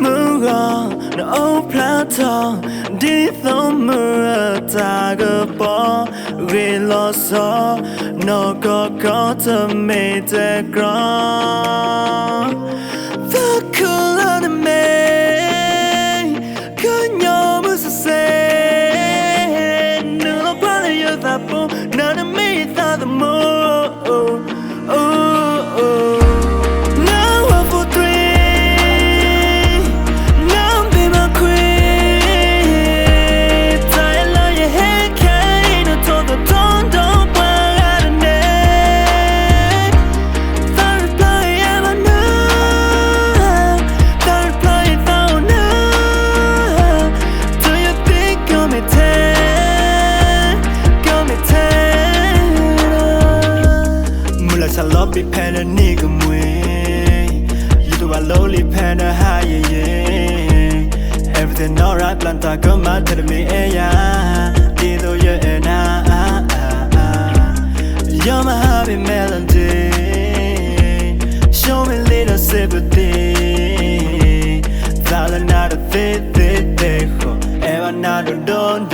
Muga, no plateau, ditho murataga, we lost all, no go to make the ground. The cool anime, can you say, no, probably you're that boy, none of me thought the more. Be pen a nigga way. You do a lowly pen a high, everything alright, planta come out to me, yeah. Dido you and you're my happy melody. Show me little sympathy. Thought not a fit, ever not a don.